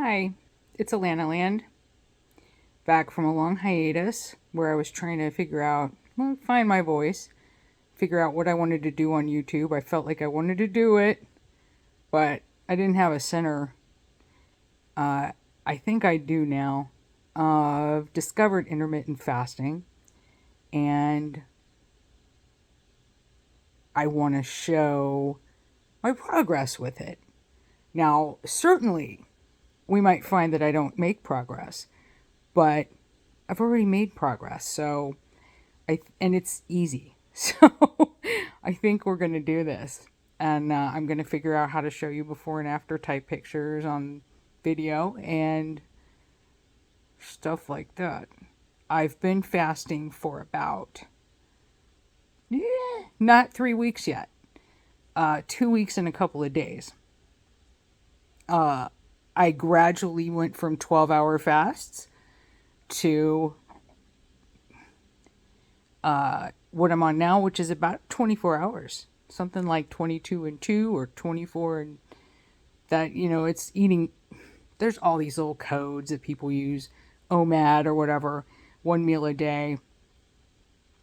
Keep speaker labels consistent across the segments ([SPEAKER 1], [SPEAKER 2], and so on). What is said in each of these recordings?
[SPEAKER 1] Hi, it's Alana Land, back from a long hiatus where I was trying to find my voice, figure out what I wanted to do on YouTube. I felt like I wanted to do it, but I didn't have a center. I think I do now. I've discovered intermittent fasting, and I want to show my progress with it. Now, certainly, we might find that I don't make progress, but I've already made progress, and it's easy. So I think we're going to do this. And I'm going to figure out how to show you before and after type pictures on video and stuff like that. I've been fasting for about, not 3 weeks yet, 2 weeks and a couple of days. I gradually went from 12-hour fasts to what I'm on now, which is about 24 hours, something like 22 and 2 or 24 and that, it's eating. There's all these little codes that people use, OMAD or whatever, 1 meal a day.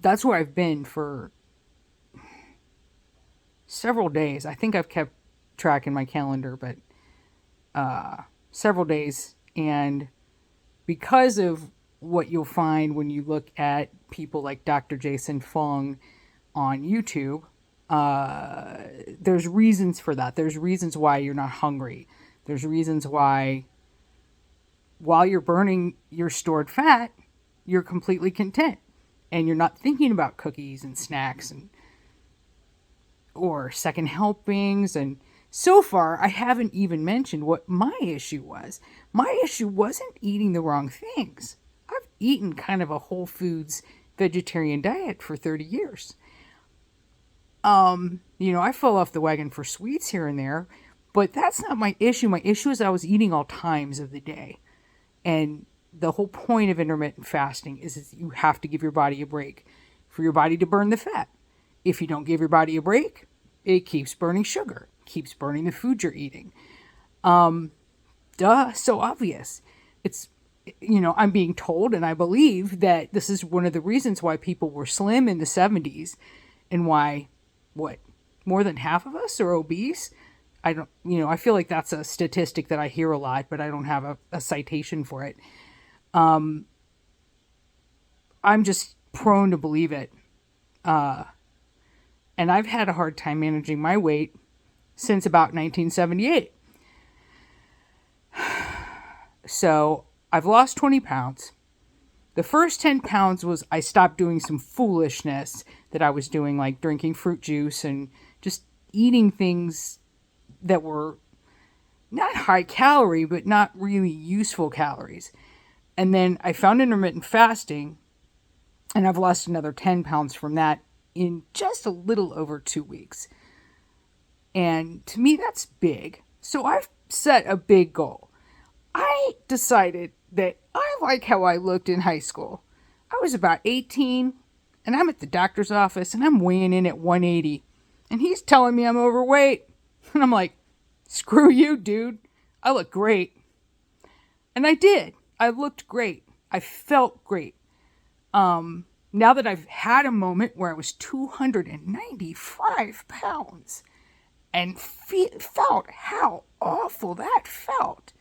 [SPEAKER 1] That's where I've been for several days. I think I've kept track in my calendar, but several days. And because of what you'll find when you look at people like Dr. Jason Fung on YouTube, there's reasons for that. There's reasons why you're not hungry. There's reasons why while you're burning your stored fat, you're completely content and you're not thinking about cookies and snacks or second helpings. And so far, I haven't even mentioned what my issue was. My issue wasn't eating the wrong things. I've eaten kind of a whole foods vegetarian diet for 30 years. I fell off the wagon for sweets here and there, but that's not my issue. My issue is I was eating all times of the day. And the whole point of intermittent fasting is you have to give your body a break for your body to burn the fat. If you don't give your body a break, it keeps burning sugar, keeps burning the food you're eating. So obvious. It's, I'm being told, and I believe that this is one of the reasons why people were slim in the 70s and why, more than half of us are obese. I feel like that's a statistic that I hear a lot, but I don't have a citation for it. I'm just prone to believe it. And I've had a hard time managing my weight since about 1978. So I've lost 20 pounds. The first 10 pounds was I stopped doing some foolishness that I was doing, like drinking fruit juice and just eating things that were not high calorie, but not really useful calories. And then I found intermittent fasting, and I've lost another 10 pounds from that in just a little over 2 weeks. And to me, that's big. So I've set a big goal. I decided that I like how I looked in high school. I was about 18, and I'm at the doctor's office, and I'm weighing in at 180. And he's telling me I'm overweight. And I'm like, screw you, dude. I look great. And I did. I looked great. I felt great. Now that I've had a moment where I was 295 pounds and felt how awful that felt.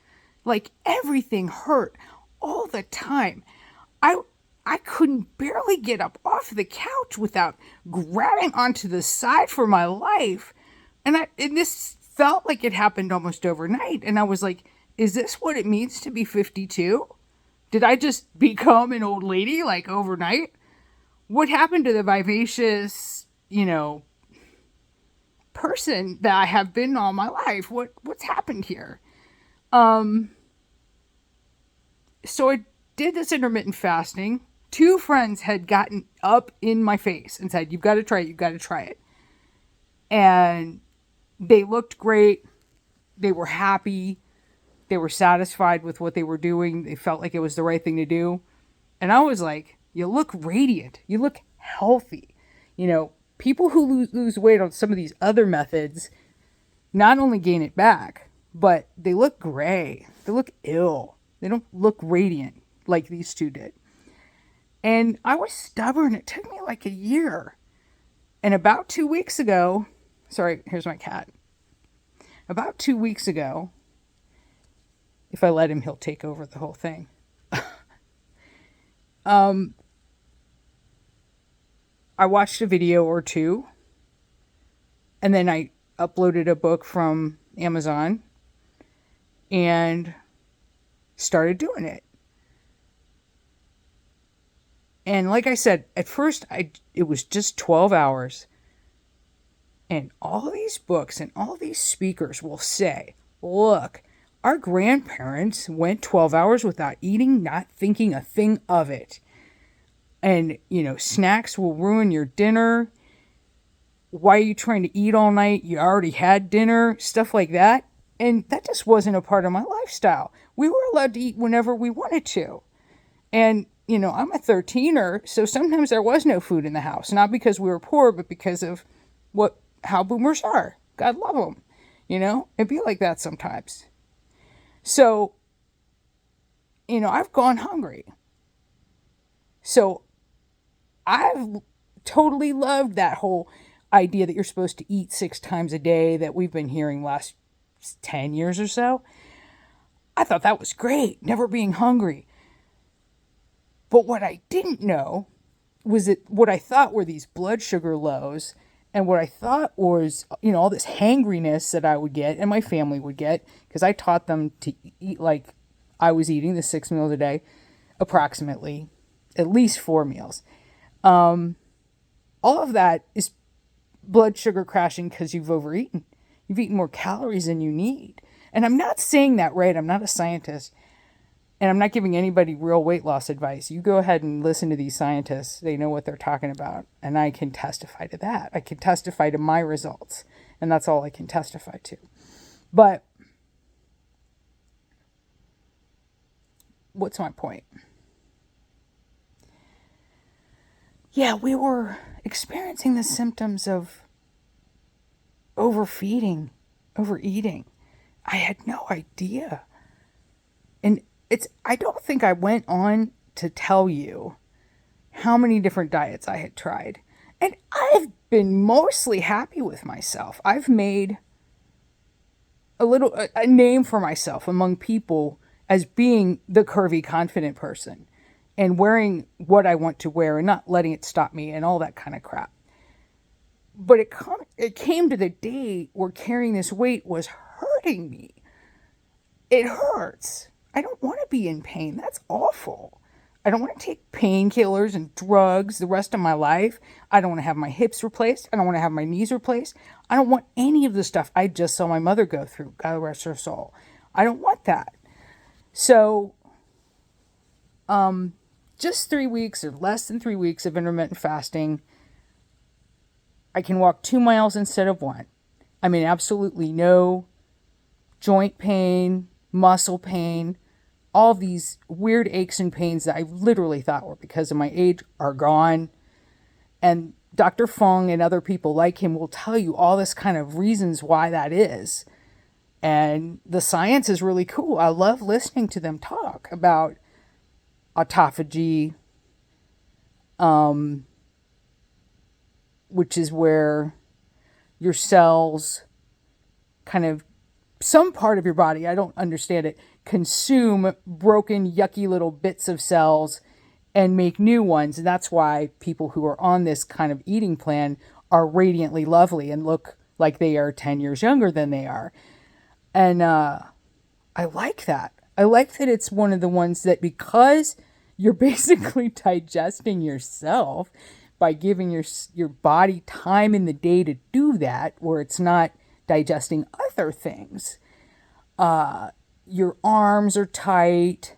[SPEAKER 1] Like everything hurt all the time. I couldn't barely get up off the couch without grabbing onto the side for my life. And this felt like it happened almost overnight. And I was like, is this what it means to be 52? Did I just become an old lady like overnight? What happened to the vivacious, person that I have been all my life? What's happened here? So I did this intermittent fasting. 2 friends had gotten up in my face and said, you've got to try it. You've got to try it. And they looked great. They were happy. They were satisfied with what they were doing. They felt like it was the right thing to do. And I was like, you look radiant. You look healthy. People who lose weight on some of these other methods not only gain it back, but they look gray. They look ill. They don't look radiant like these two did. And I was stubborn. It took me like a year. And about 2 weeks ago, sorry, here's my cat. About 2 weeks ago, if I let him, he'll take over the whole thing. I watched a video or two, and then I uploaded a book from Amazon and started doing it. And like I said, at first it was just 12 hours. And all these books and all these speakers will say, look, our grandparents went 12 hours without eating, not thinking a thing of it. And, snacks will ruin your dinner. Why are you trying to eat all night? You already had dinner, stuff like that. And that just wasn't a part of my lifestyle. We were allowed to eat whenever we wanted to. And, I'm a 13er, so sometimes there was no food in the house. Not because we were poor, but because of how boomers are. God love them. It'd be like that sometimes. So, I've gone hungry. So, I've totally loved that whole idea that you're supposed to eat 6 times a day that we've been hearing last 10 years or so. I thought that was great, never being hungry. But what I didn't know was that what I thought were these blood sugar lows, and what I thought was, all this hangriness that I would get and my family would get, because I taught them to eat like I was eating the 6 meals a day, approximately, at least 4 meals. All of that is blood sugar crashing because you've overeaten. You've eaten more calories than you need. And I'm not saying that right. I'm not a scientist. And I'm not giving anybody real weight loss advice. You go ahead and listen to these scientists. They know what they're talking about. And I can testify to that. I can testify to my results. And that's all I can testify to. But what's my point? Yeah, we were experiencing the symptoms of overfeeding, overeating. I had no idea. And I don't think I went on to tell you how many different diets I had tried. And I've been mostly happy with myself. I've made a name for myself among people as being the curvy, confident person and wearing what I want to wear and not letting it stop me and all that kind of crap. But it came to the day where carrying this weight was hurting me. It hurts. I don't want to be in pain. That's awful. I don't want to take painkillers and drugs the rest of my life. I don't want to have my hips replaced. I don't want to have my knees replaced. I don't want any of the stuff I just saw my mother go through. God rest her soul. I don't want that. So, just 3 weeks or less than 3 weeks of intermittent fasting. I can walk 2 miles instead of 1. I mean, absolutely no joint pain, muscle pain. All of these weird aches and pains that I literally thought were because of my age are gone. And Dr. Fung and other people like him will tell you all this kind of reasons why that is. And the science is really cool. I love listening to them talk about autophagy, which is where your cells kind of, some part of your body, I don't understand it, consume broken, yucky little bits of cells and make new ones. And that's why people who are on this kind of eating plan are radiantly lovely and look like they are 10 years younger than they are. And I like that. I like that it's one of the ones that, because you're basically digesting yourself by giving your body time in the day to do that, where it's not digesting other things. Your arms are tight.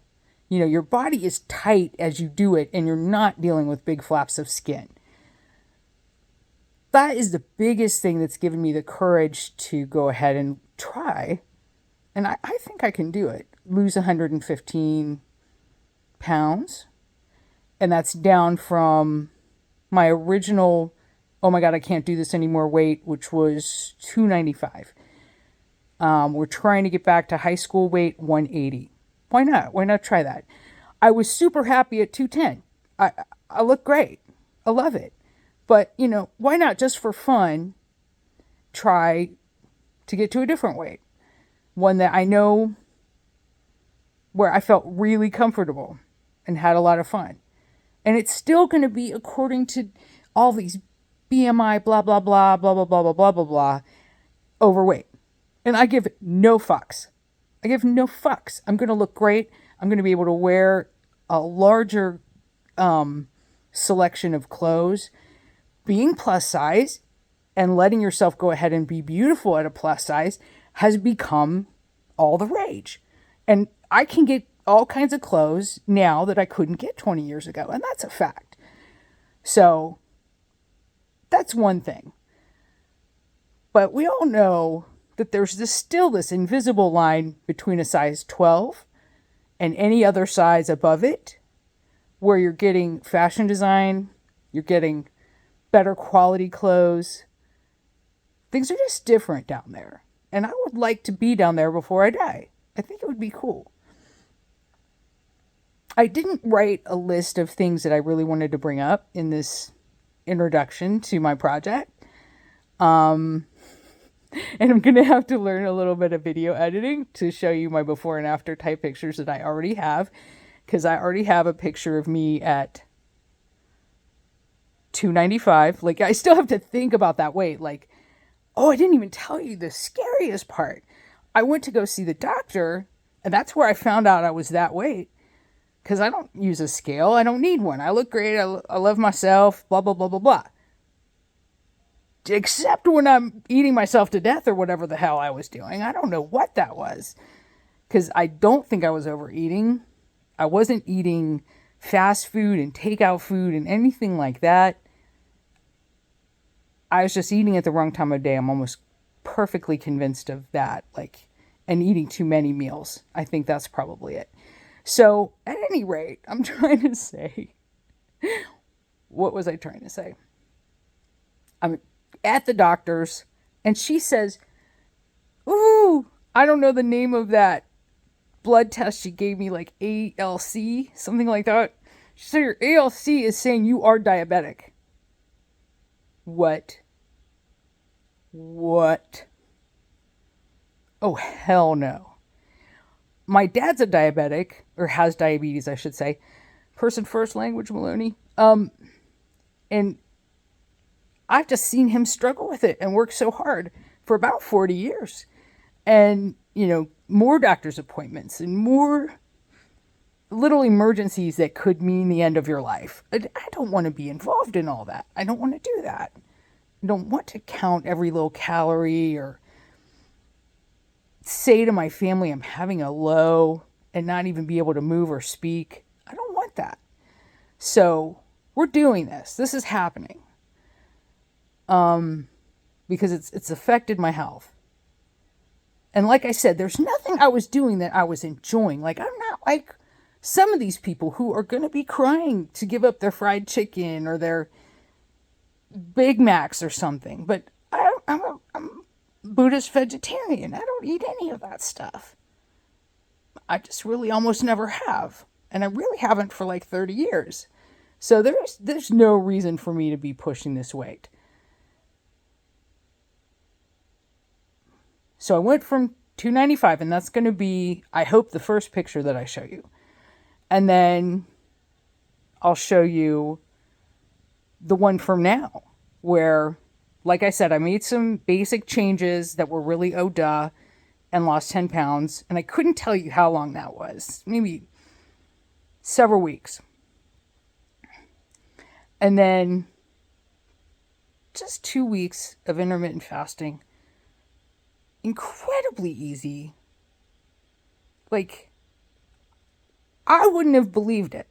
[SPEAKER 1] Your body is tight as you do it, and you're not dealing with big flaps of skin. That is the biggest thing that's given me the courage to go ahead and try. And I think I can do it. Lose 115 pounds. And that's down from my original, oh my God, I can't do this anymore weight, which was 295. We're trying to get back to high school weight 180. Why not? Why not try that? I was super happy at 210. I look great. I love it. But, why not just for fun try to get to a different weight? One that I know where I felt really comfortable and had a lot of fun. And it's still going to be according to all these BMI, blah, blah, blah, blah, blah, blah, blah, blah, blah, blah, overweight. And I give no fucks. I give no fucks. I'm going to look great. I'm going to be able to wear a larger selection of clothes. Being plus size and letting yourself go ahead and be beautiful at a plus size has become all the rage. And I can get all kinds of clothes now that I couldn't get 20 years ago. And that's a fact. So that's one thing. But we all know that there's still this invisible line between a size 12 and any other size above it, where you're getting fashion design, you're getting better quality clothes. Things are just different down there. And I would like to be down there before I die. I think it would be cool. I didn't write a list of things that I really wanted to bring up in this introduction to my project. And I'm going to have to learn a little bit of video editing to show you my before and after type pictures that I already have. Because I already have a picture of me at 295. Like, I still have to think about that weight. Like, oh, I didn't even tell you the scariest part. I went to go see the doctor, and that's where I found out I was that weight. Because I don't use a scale. I don't need one. I look great. I love myself. Blah, blah, blah, blah, blah. Except when I'm eating myself to death or whatever the hell I was doing. I don't know what that was. Because I don't think I was overeating. I wasn't eating fast food and takeout food and anything like that. I was just eating at the wrong time of day. I'm almost perfectly convinced of that. And eating too many meals. I think that's probably it. So, at any rate, I'm trying to say, what was I trying to say? I'm at the doctor's, and she says, ooh, I don't know the name of that blood test she gave me, like ALC, something like that. She said, your ALC is saying you are diabetic. What? Oh, hell no. My dad's a diabetic, or has diabetes, I should say. Person first language, Maloney. And I've just seen him struggle with it and work so hard for about 40 years. And, more doctor's appointments and more little emergencies that could mean the end of your life. I don't want to be involved in all that. I don't want to do that. I don't want to count every little calorie or say to my family I'm having a low and not even be able to move or speak. I don't want that. So we're doing this. This is happening. Because it's affected my health. And like I said, there's nothing I was doing that I was enjoying. Like, I'm not like some of these people who are going to be crying to give up their fried chicken or their Big Macs or something. But I'm Buddhist vegetarian. I don't eat any of that stuff. I just really almost never have. And I really haven't for like 30 years. So there's no reason for me to be pushing this weight. So I went from 295, and that's going to be, I hope, the first picture that I show you. And then I'll show you the one from now, where, like I said, I made some basic changes that were really oh duh and lost 10 pounds. And I couldn't tell you how long that was. Maybe several weeks. And then just 2 weeks of intermittent fasting. Incredibly easy. Like, I wouldn't have believed it.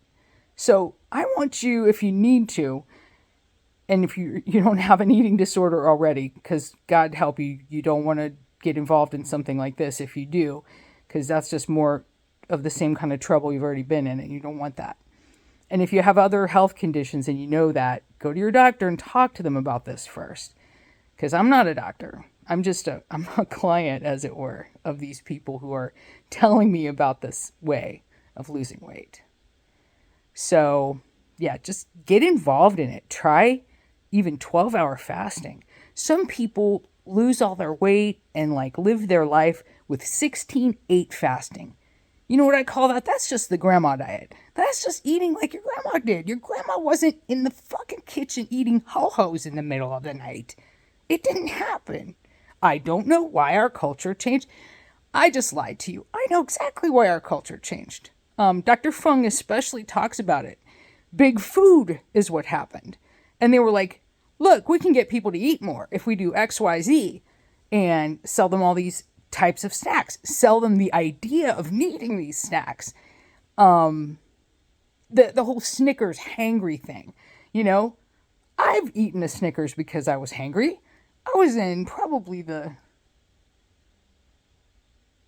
[SPEAKER 1] So I want you, if you need to, and if you don't have an eating disorder already, because God help you, you don't want to get involved in something like this if you do, because that's just more of the same kind of trouble you've already been in, and you don't want that. And if you have other health conditions and you know that, go to your doctor and talk to them about this first. Because I'm not a doctor. I'm a client, as it were, of these people who are telling me about this way of losing weight. So, yeah, just get involved in it. Try even 12-hour fasting. Some people lose all their weight and like live their life with 16/8 fasting. You know what I call that? That's just the grandma diet. That's just eating like your grandma did. Your grandma wasn't in the fucking kitchen eating ho-hos in the middle of the night. It didn't happen. I don't know why our culture changed. I just lied to you. I know exactly why our culture changed. Dr. Fung especially talks about it. Big food is what happened. And they were like, look, we can get people to eat more if we do XYZ and sell them all these types of snacks, sell them the idea of needing these snacks. The whole Snickers hangry thing, you know, I've eaten a Snickers because I was hangry. I was in probably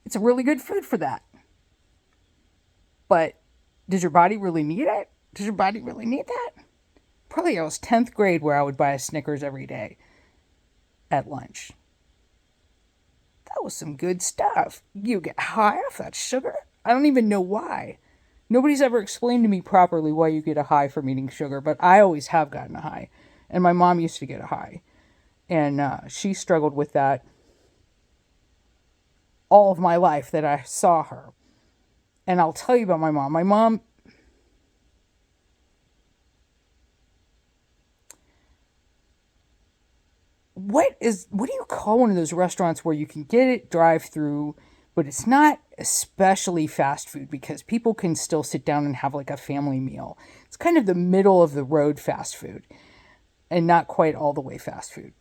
[SPEAKER 1] it's a really good food for that. But does your body really need it? Does your body really need that? Probably I was 10th grade where I would buy a Snickers every day at lunch. That was some good stuff. You get high off that sugar? I don't even know why. Nobody's ever explained to me properly why you get a high from eating sugar, but I always have gotten a high. And my mom used to get a high. And she struggled with that all of my life that I saw her. And I'll tell you about my mom. My mom, what do you call one of those restaurants where you can get it drive through, but it's not especially fast food because people can still sit down and have like a family meal. It's kind of the middle of the road fast food and not quite all the way fast food.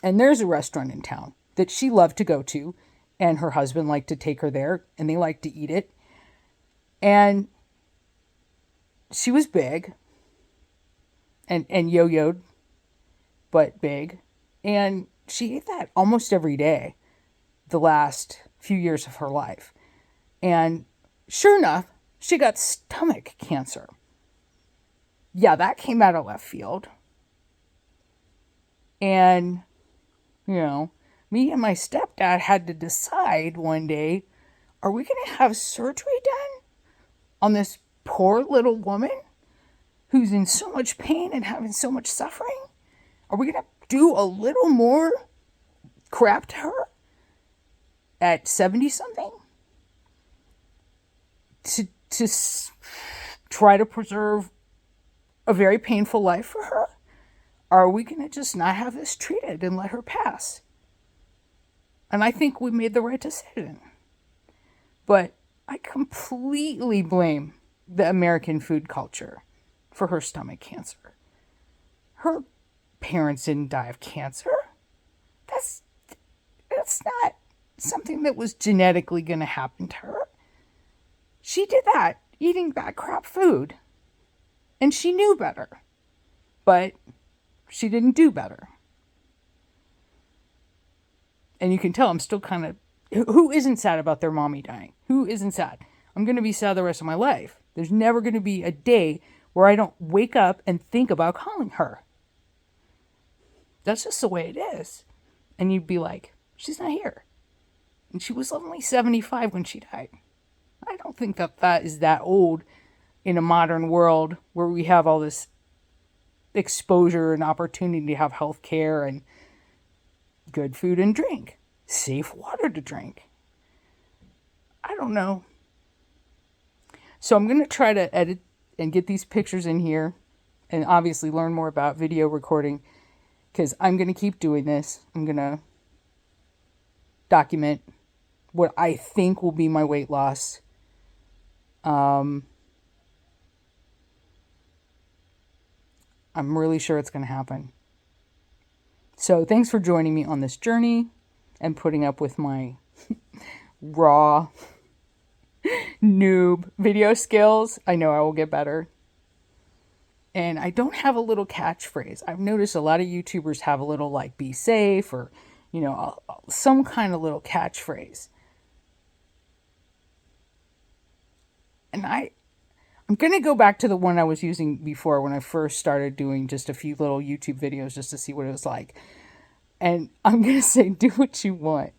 [SPEAKER 1] And there's a restaurant in town that she loved to go to, and her husband liked to take her there, and they liked to eat it. And she was big and yo-yoed, but big. And she ate that almost every day the last few years of her life. And sure enough, she got stomach cancer. Yeah, that came out of left field. And, you know, me and my stepdad had to decide one day, are we going to have surgery done on this poor little woman who's in so much pain and having so much suffering? Are we going to do a little more crap to her at 70 something to try to preserve a very painful life for her? Or are we going to just not have this treated and let her pass? And I think we made the right decision. But I completely blame the American food culture for her stomach cancer. Her parents didn't die of cancer. That's not something that was genetically going to happen to her. She did that, eating that crap food. And she knew better. But she didn't do better. And you can tell I'm still kind of... Who isn't sad about their mommy dying? Who isn't sad? I'm going to be sad the rest of my life. There's never going to be a day where I don't wake up and think about calling her. That's just the way it is. And you'd be like, she's not here. And she was only 75 when she died. I don't think that is that old in a modern world where we have all this exposure and opportunity to have health care and good food and drink, safe water to drink. I don't know. So I'm going to try to edit and get these pictures in here and obviously learn more about video recording because I'm going to keep doing this. I'm going to document what I think will be my weight loss. I'm really sure it's going to happen. So thanks for joining me on this journey and putting up with my raw noob video skills. I know I will get better. And I don't have a little catchphrase. I've noticed a lot of YouTubers have a little like be safe or, you know, some kind of little catchphrase. And I'm going to go back to the one I was using before when I first started doing just a few little YouTube videos just to see what it was like. And I'm going to say, do what you want.